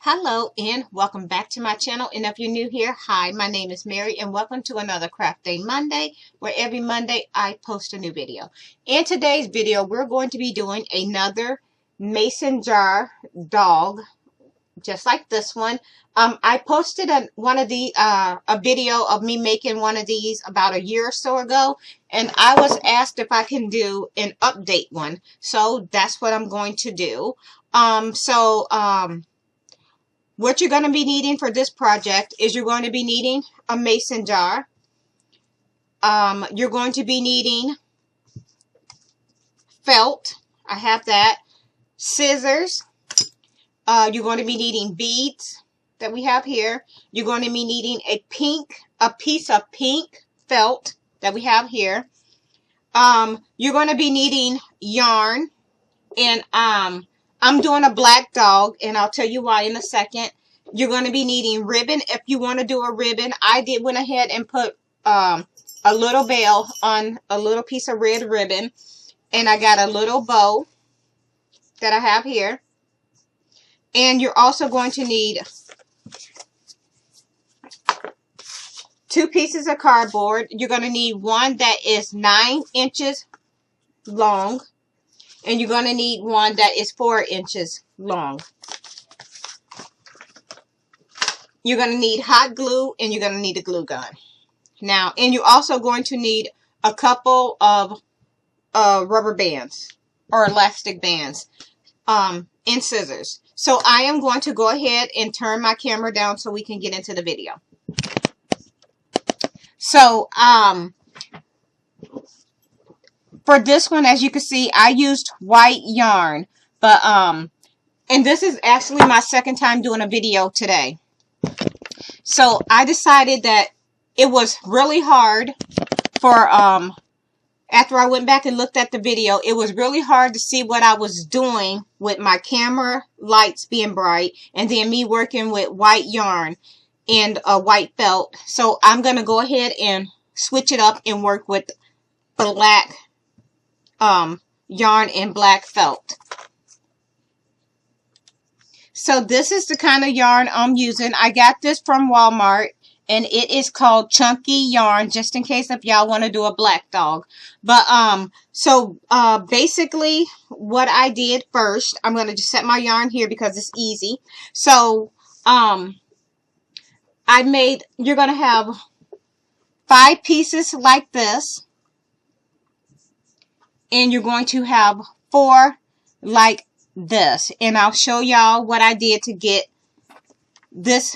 Hello and welcome back to my channel, and if you're new here, hi, my name is Mary and welcome to another Craft Day Monday, where every Monday I post a new video. In today's video we're going to be doing another mason jar dog, just like this one. I posted a video of me making one of these about a year or so ago, and I was asked if I can do an update one, so that's what I'm going to do. What you're going to be needing for this project is you're going to be needing a mason jar. You're going to be needing felt. I have that. Scissors. You're going to be needing beads that we have here. You're going to be needing a piece of pink felt that we have here. You're going to be needing yarn, and I'm doing a black dog, and I'll tell you why in a second. You're going to be needing ribbon if you want to do a ribbon. I went ahead and put a little veil on a little piece of red ribbon, and I got a little bow that I have here. And you're also going to need 2 pieces of cardboard. You're going to need one that is 9 inches long, and you're going to need one that is 4 inches long. You're going to need hot glue, and you're going to need a glue gun. Now, and you're also going to need a couple of rubber bands or elastic bands and scissors. So I am going to go ahead and turn my camera down so we can get into the video. So, for this one, as you can see, I used white yarn, but, and this is actually my second time doing a video today. So I decided that it was really hard for, after I went back and looked at the video, it was really hard to see what I was doing with my camera lights being bright, and then me working with white yarn and a white felt. So I'm going to go ahead and switch it up and work with black yarn and black felt. So this is the kind of yarn I'm using. I got this from Walmart, and it is called chunky yarn, just in case if y'all want to do a black dog. But basically what I did first, I'm going to just set my yarn here because it's easy. So you're going to have 5 pieces like this, and you're going to have 4 like this, and I'll show y'all what I did to get this,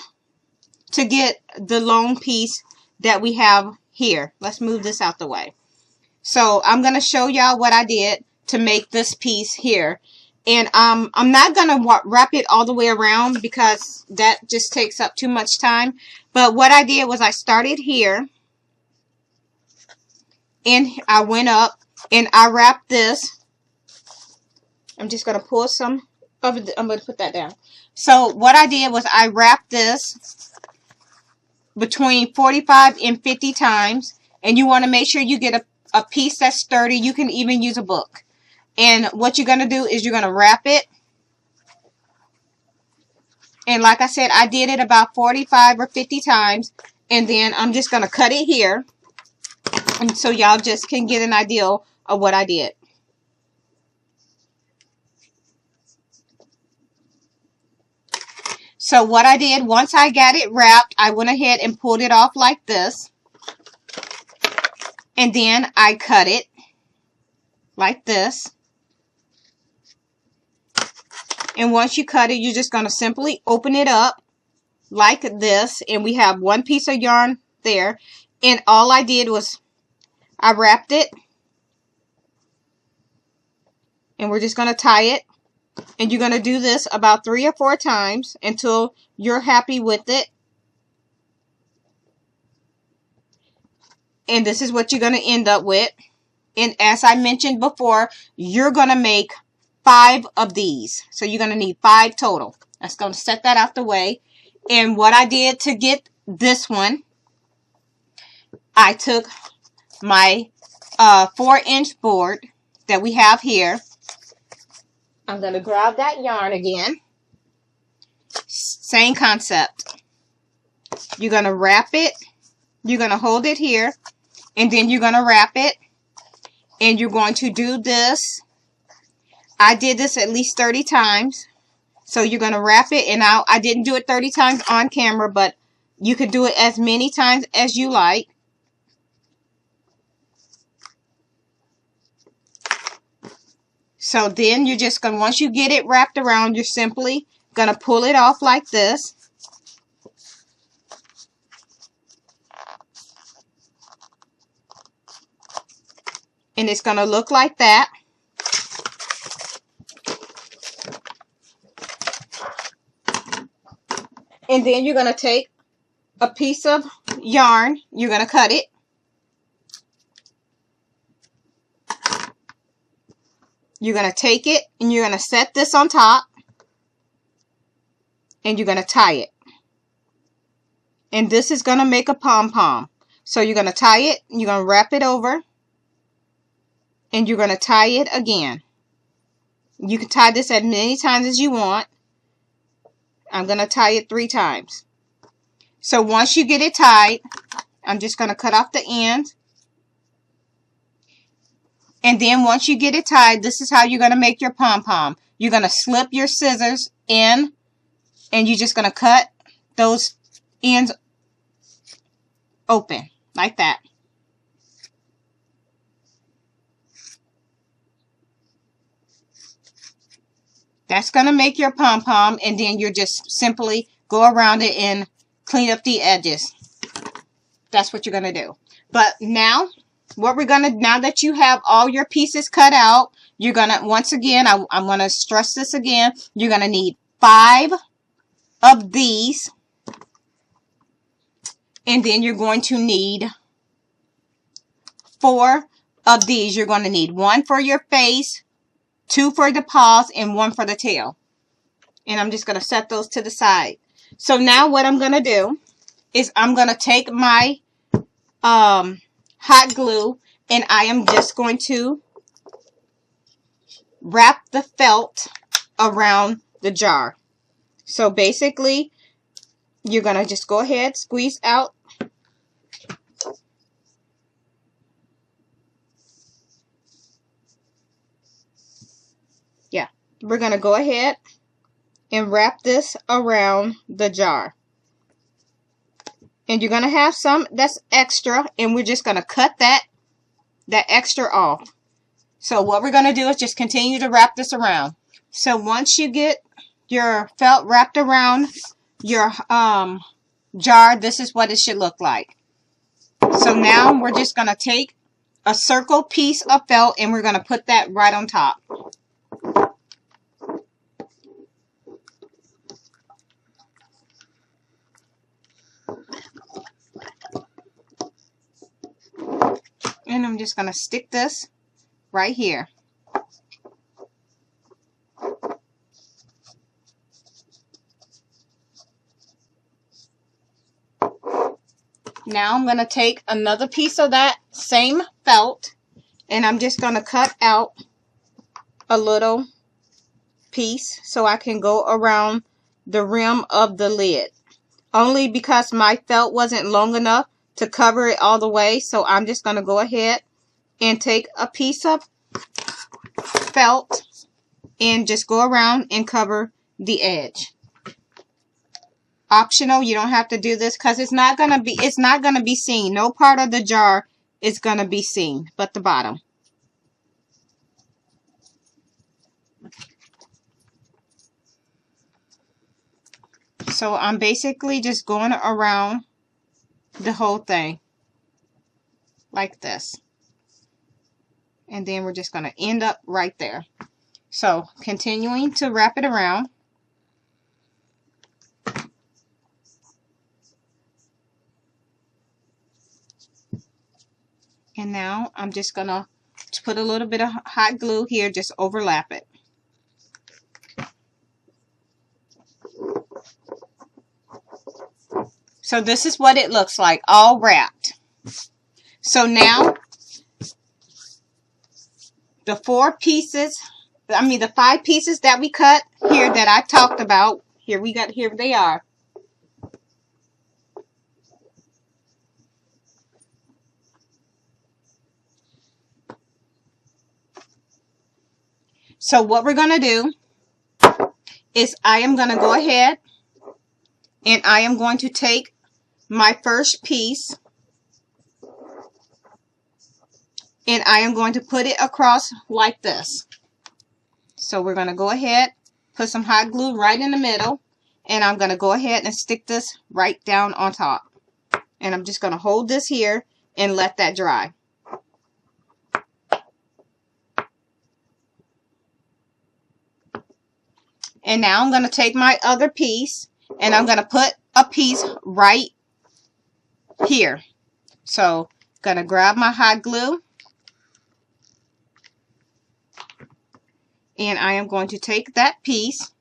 to get the long piece that we have here. Let's move this out the way. So I'm going to show y'all what I did to make this piece here, and I'm not going to wrap it all the way around because that just takes up too much time. But what I did was I started here, and I went up and I wrapped this. I'm just going to pull some of it. I'm going to put that down. So what I did was I wrapped this between 45 and 50 times. And you want to make sure you get a piece that's sturdy. You can even use a book. And what you're going to do is you're going to wrap it. And like I said, I did it about 45 or 50 times. And then I'm just going to cut it here. And so y'all just can get an idea of what I did. So what I did, once I got it wrapped, I went ahead and pulled it off like this. And then I cut it like this. And once you cut it, you're just going to simply open it up like this. And we have 1 piece of yarn there. And all I did was I wrapped it. And we're just going to tie it. And you're going to do this about 3 or 4 times until you're happy with it. And this is what you're going to end up with. And as I mentioned before, you're going to make 5 of these. So you're going to need 5 total. I'm going to set that out the way. And what I did to get this one, I took my 4-inch board that we have here. I'm going to grab that yarn again. Same concept. You're going to wrap it. You're going to hold it here. And then you're going to wrap it. And you're going to do this. I did this at least 30 times. So you're going to wrap it. And I didn't do it 30 times on camera, but you could do it as many times as you like. So then you're just going to, once you get it wrapped around, you're simply going to pull it off like this. And it's going to look like that. And then you're going to take a piece of yarn. You're going to cut it. You're going to take it and you're going to set this on top. And you're going to tie it. And this is going to make a pom-pom. So you're going to tie it. You're going to wrap it over. And you're going to tie it again. You can tie this as many times as you want. I'm going to tie it 3 times. So once you get it tied, I'm just going to cut off the end. And then once you get it tied, this is how you're going to make your pom-pom. You're going to slip your scissors in. And you're just going to cut those ends open. Like that. That's going to make your pom-pom, and then you just simply go around it and clean up the edges. That's what you're going to do. But now, what we're going to, now that you have all your pieces cut out, you're going to, once again, I'm going to stress this again, you're going to need 5 of these, and then you're going to need 4 of these. You're going to need 1 for your face, 2 for the paws, and 1 for the tail. And I'm just going to set those to the side. So now what I'm going to do is I'm going to take my hot glue, and I am just going to wrap the felt around the jar. So basically, you're going to just go ahead, squeeze out. Yeah, we're going to go ahead and wrap this around the jar. And you're going to have some that's extra, and we're just going to cut that extra off. So what we're going to do is just continue to wrap this around. So once you get your felt wrapped around your jar, this is what it should look like. So now we're just going to take a circle piece of felt and we're going to put that right on top. And I'm just going to stick this right here. Now I'm going to take another piece of that same felt and I'm just going to cut out a little piece so I can go around the rim of the lid. Only because my felt wasn't long enough to cover it all the way, so I'm just going to go ahead and take a piece of felt and just go around and cover the edge. Optional, you don't have to do this because it's not gonna be seen. No part of the jar is gonna be seen but the bottom. So I'm basically just going around the whole thing like this. And then we're just going to end up right there. So continuing to wrap it around. And now I'm just going to put a little bit of hot glue here, just overlap it. So this is what it looks like, all wrapped. So now, the 5 pieces that we cut here that I talked about, Here they are. So what we're going to do is I am going to go ahead and I am going to take my first piece and I am going to put it across like this. So we're going to go ahead, put some hot glue right in the middle, and I'm going to go ahead and stick this right down on top. And I'm just going to hold this here and let that dry. And now I'm going to take my other piece and I'm going to put a piece right here. So I'm going to grab my hot glue and I am going to take that piece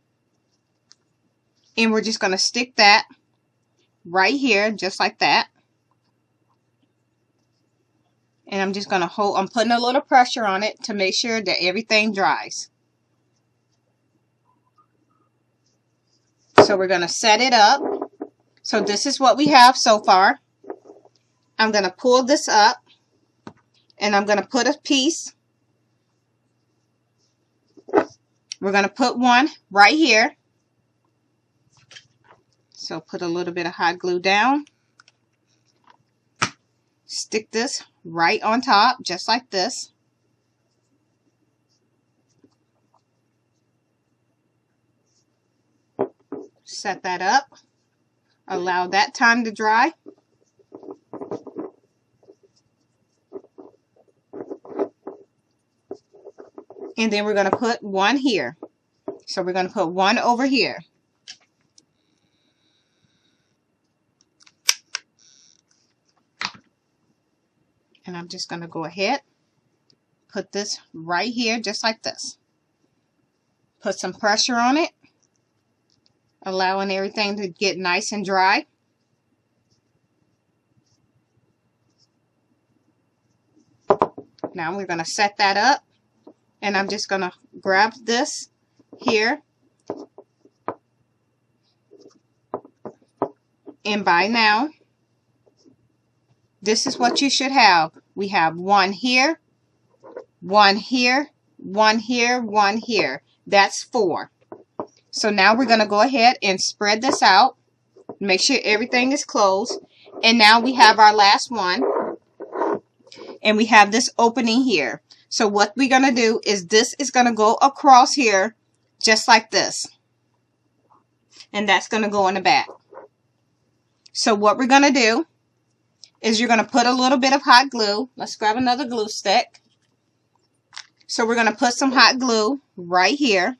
and we're just going to stick that right here just like that. And I'm just going to hold, I'm putting a little pressure on it to make sure that everything dries. So we're going to set it up. So this is what we have so far. I'm going to pull this up and I'm going to put a piece. We're going to put one right here. So put a little bit of hot glue down. Stick this right on top just like this. Set that up. Allow that time to dry. And then we're going to put one here. So we're going to put one over here. And I'm just going to go ahead, put this right here just like this. Put some pressure on it, allowing everything to get nice and dry. Now we're going to set that up. And I'm just going to grab this here. And by now, this is what you should have. We have one here, one here, one here, one here. That's 4. So now we're going to go ahead and spread this out. Make sure everything is closed. And now we have our last one. And we have this opening here. So what we're going to do is this is going to go across here just like this. And that's going to go in the back. So what we're going to do is you're going to put a little bit of hot glue. Let's grab another glue stick. So we're going to put some hot glue right here.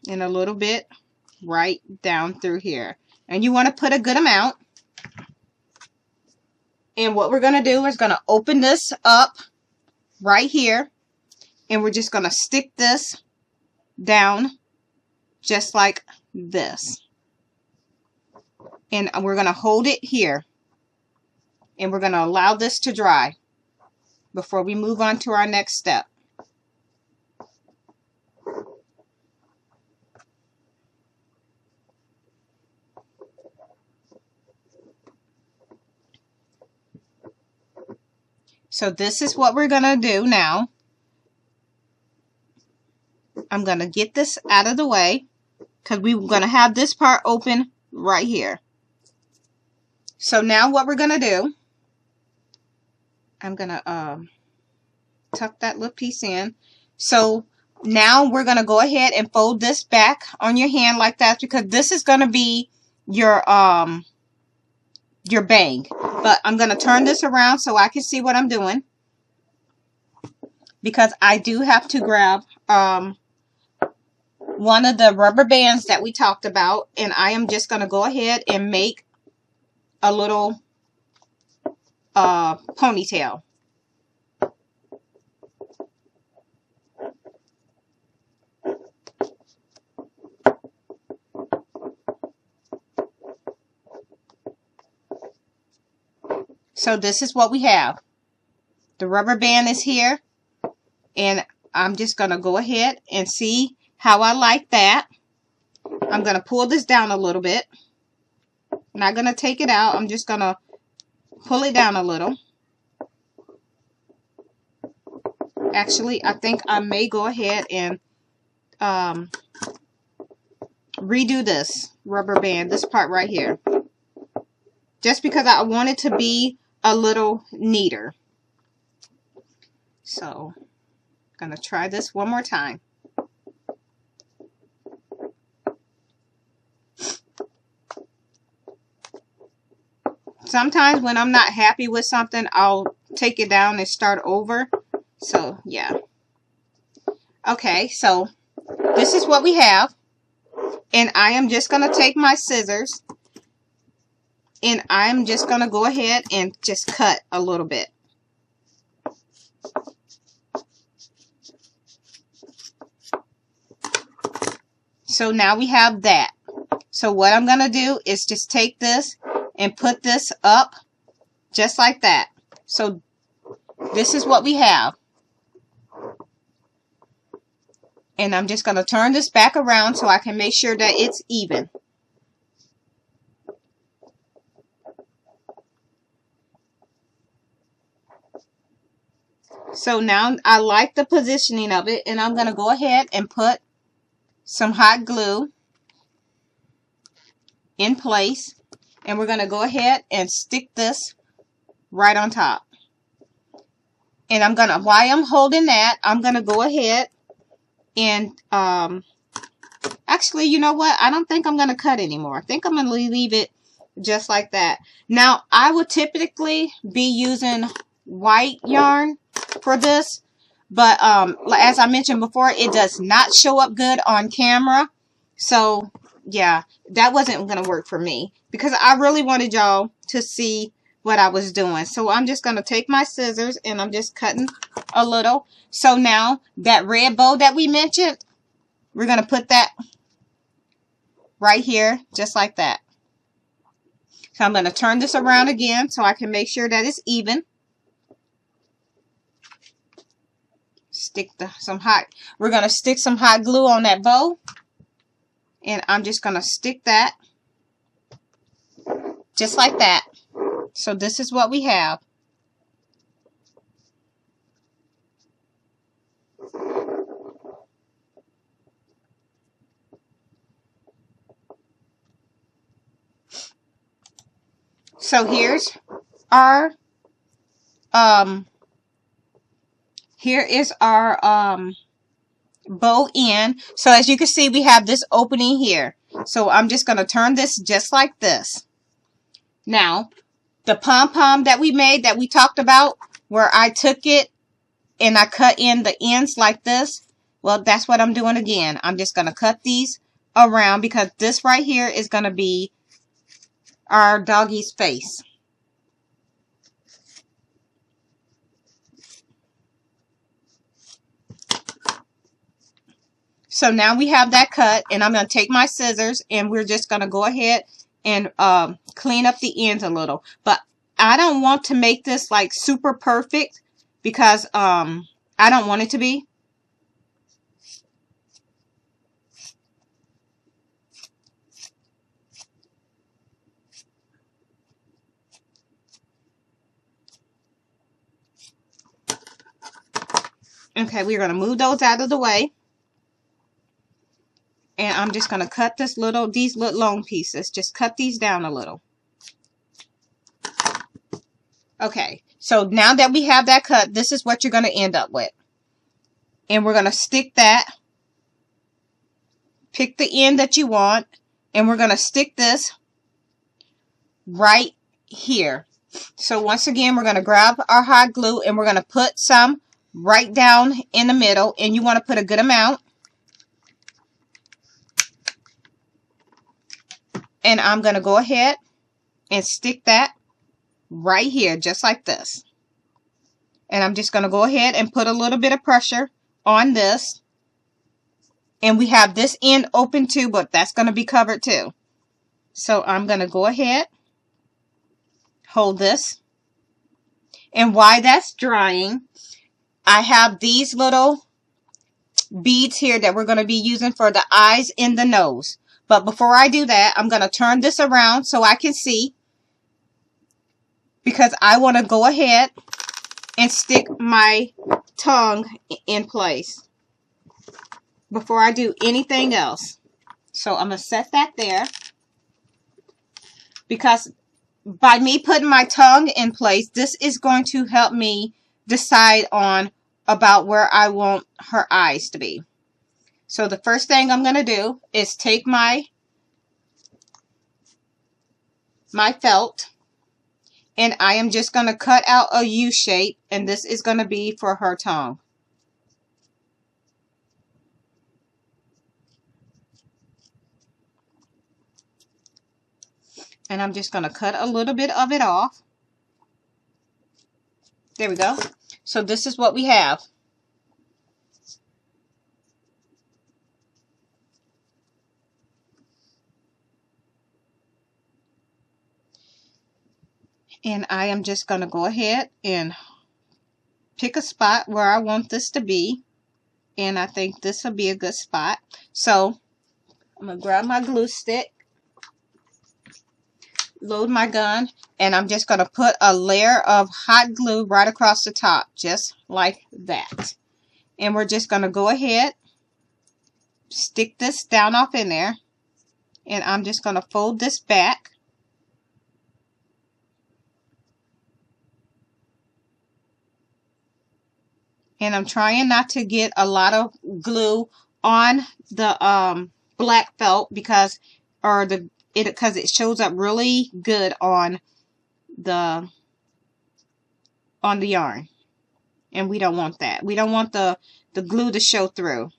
And a little bit right down through here. And you want to put a good amount. And what we're going to do is going to open this up right here. And we're just going to stick this down just like this. And we're going to hold it here. And we're going to allow this to dry before we move on to our next step. So this is what we're going to do now. I'm going to get this out of the way because we're going to have this part open right here. So now what we're going to do, I'm going to tuck that little piece in. So now we're going to go ahead and fold this back on your hand like that because this is going to be your bang. But I'm going to turn this around so I can see what I'm doing. Because I do have to grab one of the rubber bands that we talked about. And I am just going to go ahead and make a little ponytail. So this is what we have. The rubber band is here. And I'm just going to go ahead and see how I like that. I'm going to pull this down a little bit. I'm not going to take it out. I'm just going to pull it down a little. Actually, I think I may go ahead and redo this rubber band, this part right here. Just because I want it to be a little neater. So, I'm going to try this one more time. Sometimes when I'm not happy with something, I'll take it down and start over. So, yeah. Okay, so this is what we have. And I am just going to take my scissors. And I'm just going to go ahead and just cut a little bit. So now we have that. So what I'm going to do is just take this and put this up just like that. So this is what we have. And I'm just going to turn this back around so I can make sure that it's even. So now I like the positioning of it, and I'm going to go ahead and put some hot glue in place. And we're going to go ahead and stick this right on top. And I'm going to, while I'm holding that, I'm going to go ahead and, actually, you know what? I don't think I'm going to cut anymore. I think I'm going to leave it just like that. Now, I would typically be using white yarn for this. But, as I mentioned before, it does not show up good on camera. So, yeah, that wasn't going to work for me. Because I really wanted y'all to see what I was doing. So I'm just going to take my scissors and I'm just cutting a little. So now that red bow that we mentioned, we're going to put that right here, just like that. So I'm going to turn this around again so I can make sure that it's even. We're going to stick some hot glue on that bow. And I'm just going to stick that just like that. So this is what we have. So here's our here is our bow end. So as you can see, we have this opening here. So I'm just going to turn this just like this. Now, the pom-pom that we made, that we talked about, where I took it and I cut in the ends like this, well, that's what I'm doing again. I'm just going to cut these around because this right here is going to be our doggy's face. So now we have that cut, and I'm going to take my scissors and we're just going to go ahead and clean up the ends a little. But I don't want to make this like super perfect because I don't want it to be. Okay, we're going to move those out of the way. And I'm just going to cut these little long pieces. Just cut these down a little. Okay, so now that we have that cut, this is what you're going to end up with. And we're going to stick that. Pick the end that you want. And we're going to stick this right here. So once again, we're going to grab our hot glue and we're going to put some right down in the middle. And you want to put a good amount. And I'm going to go ahead and stick that right here, just like this. And I'm just going to go ahead and put a little bit of pressure on this. And we have this end open too, but that's going to be covered too. So I'm going to go ahead, hold this. And while that's drying, I have these little beads here that we're going to be using for the eyes and the nose. But before I do that, I'm going to turn this around so I can see, because I want to go ahead and stick my tongue in place before I do anything else. So I'm going to set that there, because by me putting my tongue in place, this is going to help me decide on about where I want her eyes to be. So the first thing I'm going to do is take my felt, and I am just going to cut out a U shape, and this is going to be for her tongue. And I'm just going to cut a little bit of it off. There we go. So this is what we have. And I am just going to go ahead and pick a spot where I want this to be. And I think this will be a good spot. So I'm going to grab my glue stick, load my gun, and I'm just going to put a layer of hot glue right across the top, just like that. And we're just going to go ahead, stick this down off in there, and I'm just going to fold this back. And I'm trying not to get a lot of glue on the black felt, because it shows up really good on the yarn, and we don't want that. We don't want the glue to show through.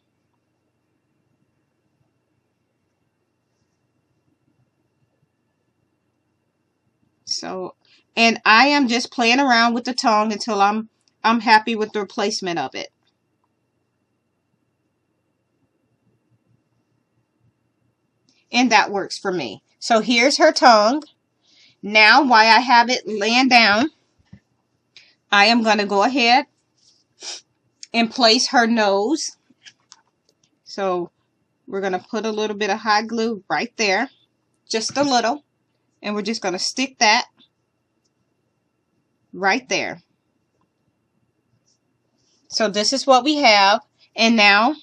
So, and I am just playing around with the tongue until I'm happy with the placement of it. And that works for me. So here's her tongue. Now, while I have it laying down, I am going to go ahead and place her nose. So we're going to put a little bit of hot glue right there, just a little, and we're just going to stick that right there. So this is what we have. And now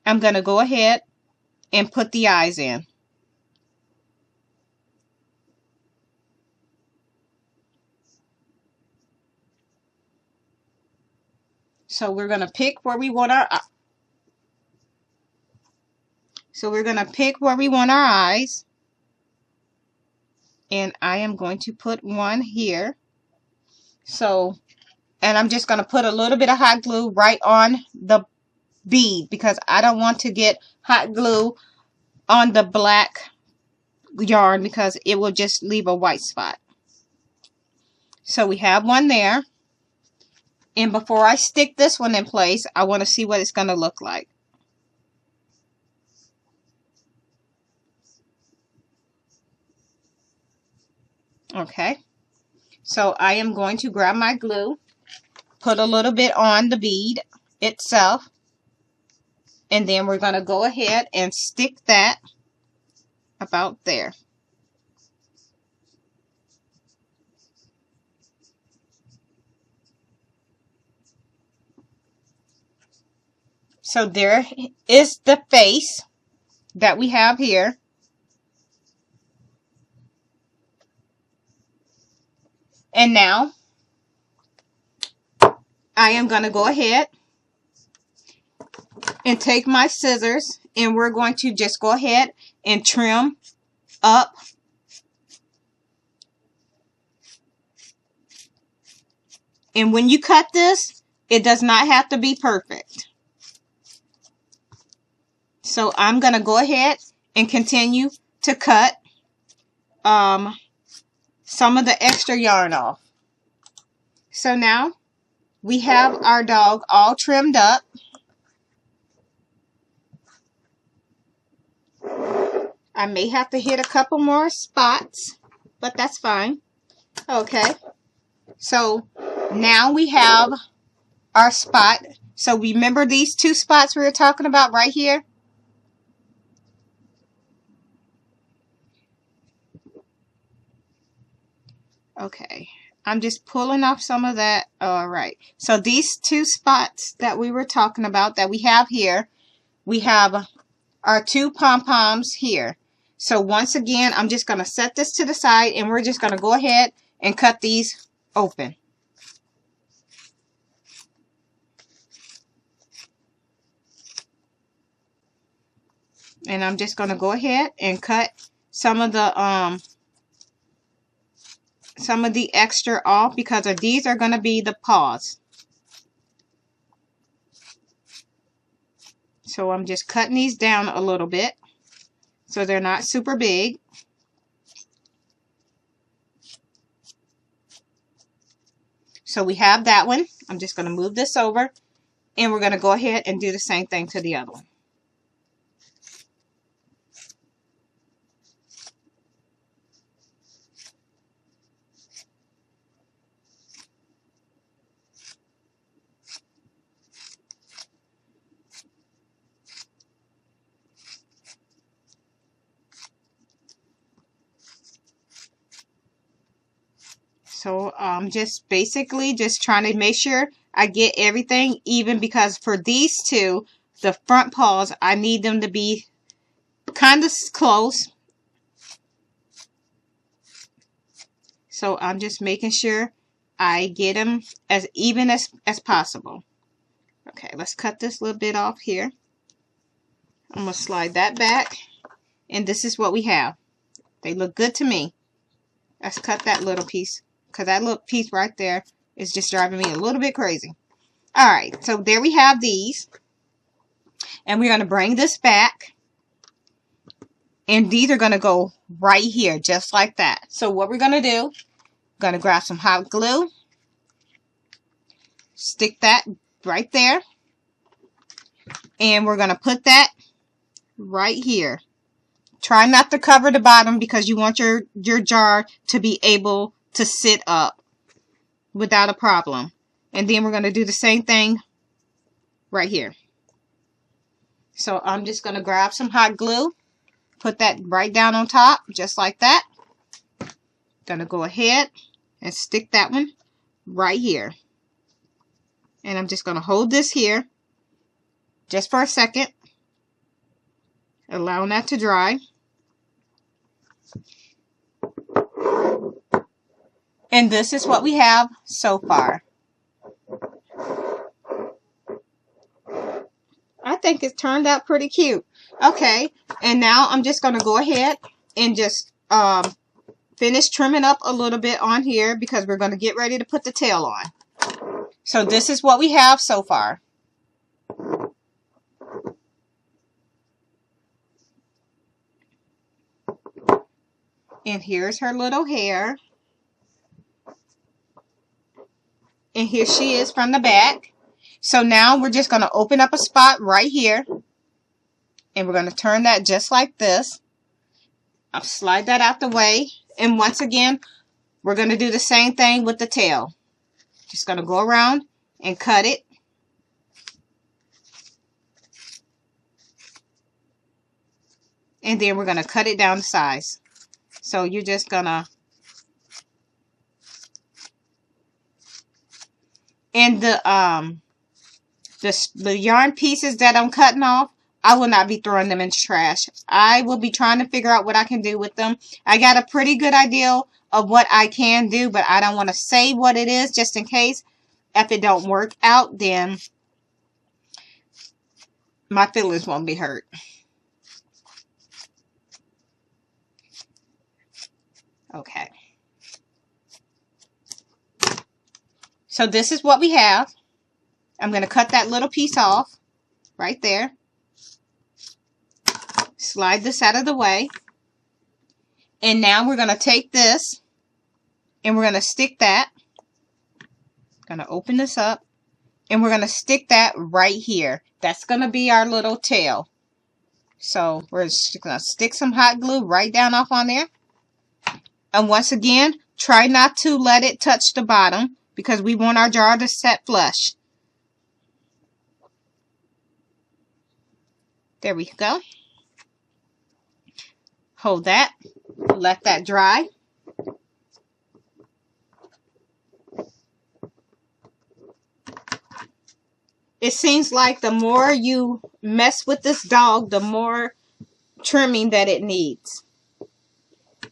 I'm going to go ahead and put the eyes in. So we're going to pick where we want our eyes. And I am going to put one here. So, and I'm just going to put a little bit of hot glue right on the bead, because I don't want to get hot glue on the black yarn, because it will just leave a white spot. So we have one there. And before I stick this one in place, I want to see what it's going to look like. Okay. So I am going to grab my glue, put a little bit on the bead itself, and then we're going to go ahead and stick that about there. So there is the face that we have here. And now I am going to go ahead and take my scissors, and we're going to just go ahead and trim up and when you cut this, it does not have to be perfect. So I'm going to go ahead and continue to cut some of the extra yarn off. So now we have our dog all trimmed up. I may have to hit a couple more spots, but that's fine. Okay, so Now we have our spot. So remember these two spots we were talking about right here? Okay, I'm just pulling off some of that. All right, so these two spots that we were talking about that we have here, we have our two pom-poms here. So once again, I'm just going to set this to the side and we're just going to go ahead and cut these open. And I'm just going to go ahead and cut some of the extra off because these are going to be the paws. So I'm just cutting these down a little bit so they're not super big. So we have that one. I'm just going to move this over and we're going to go ahead and do the same thing to the other one. So I'm just basically just trying to make sure I get everything even because for these two, the front paws, I need them to be kind of close. So I'm just making sure I get them as even as possible. Okay, let's cut this little bit off here. I'm going to slide that back. And this is what we have. They look good to me. Let's cut that little piece. Because that little piece right there is just driving me a little bit crazy. Alright, so there we have these. And we're going to bring this back. And these are going to go right here, just like that. So what we're going to do, going to grab some hot glue. Stick that right there. And we're going to put that right here. Try not to cover the bottom because you want your jar to be able to sit up without a problem. And then we're going to do the same thing right here. So I'm just going to grab some hot glue. Put that right down on top, just like that. Going to go ahead and stick that one right here. And I'm just going to hold this here just for a second. Allowing that to dry. And this is what we have so far. I think it turned out pretty cute. Okay, and now I'm just going to go ahead and just finish trimming up a little bit on here because we're going to get ready to put the tail on. So this is what we have so far. And here's her little hair. And here she is from the back. So now we're just going to open up a spot right here. And we're going to turn that just like this. I'll slide that out the way. And once again, we're going to do the same thing with the tail. Just going to go around and cut it. And then we're going to cut it down to size. So you're just going to... And the yarn pieces that I'm cutting off, I will not be throwing them in trash. I will be trying to figure out what I can do with them. I got a pretty good idea of what I can do, but I don't want to say what it is just in case. If it don't work out, then my feelings won't be hurt. Okay. So this is what we have. I'm going to cut that little piece off right there. Slide this out of the way. And now we're going to take this and we're going to stick that. Going to open this up and we're going to stick that right here. That's going to be our little tail. So we're just going to stick some hot glue right down off on there. And once again, try not to let it touch the bottom because we want our jar to set flush. There we go. Hold that. Let that dry. It seems like the more you mess with this dog, the more trimming that it needs.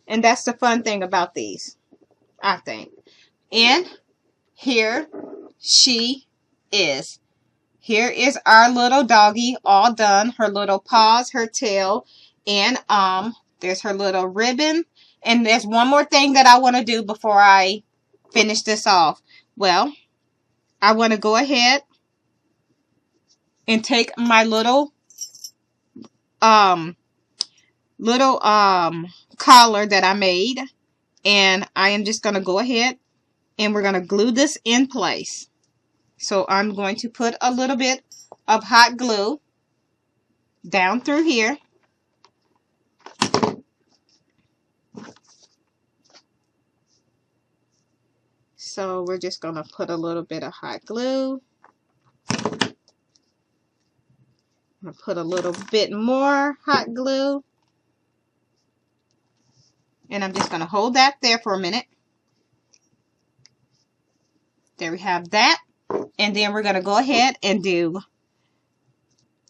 And that's the fun thing about these, I think. And here she is. Here is our little doggy all done. Her little paws, her tail, and there's her little ribbon. And there's one more thing that I want to do before I finish this off. Well, I want to go ahead and take my little collar that I made, and I am just going to go ahead and we're going to glue this in place. So I'm going to put a little bit of hot glue down through here. So we're just going to put a little bit of hot glue. I'm going to put a little bit more hot glue. And I'm just going to hold that there for a minute. There we have that. And then we're going to go ahead and do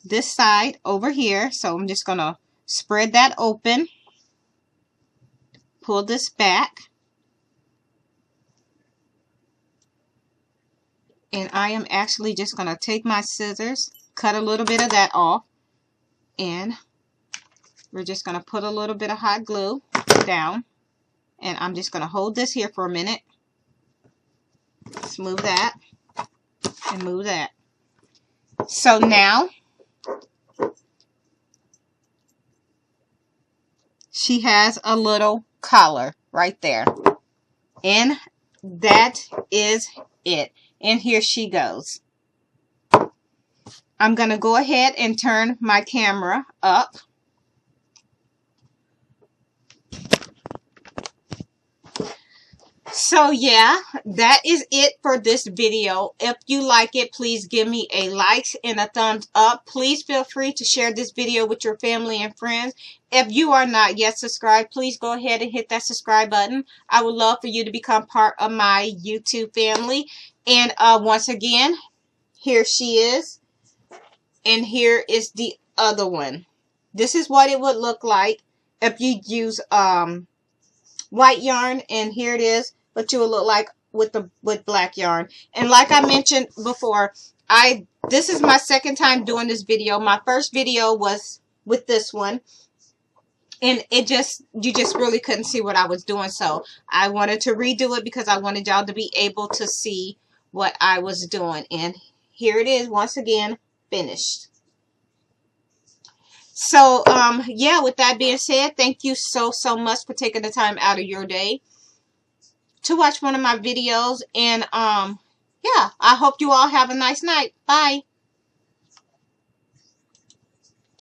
this side over here. So I'm just going to spread that open. Pull this back. And I am actually just going to take my scissors, cut a little bit of that off. And we're just going to put a little bit of hot glue down. And I'm just going to hold this here for a minute. Let's move that. And move that. So now she has a little collar right there. And that is it. And here she goes. I'm going to go ahead and turn my camera up. So yeah, that is it for this video. If you like it, please give me a like and a thumbs up. Please feel free to share this video with your family and friends. If you are not yet subscribed, please go ahead and hit that subscribe button. I would love for you to become part of my YouTube family. And once again, here she is. And here is the other one. This is what it would look like if you use white yarn, and here it is what you will look like with black yarn. And like I mentioned before, this is my second time doing this video. My first video was with this one, and you just really couldn't see what I was doing, so I wanted to redo it because I wanted y'all to be able to see what I was doing. And here it is once again, finished. So yeah, with that being said, thank you so much for taking the time out of your day to watch one of my videos. And yeah, I hope you all have a nice night. Bye.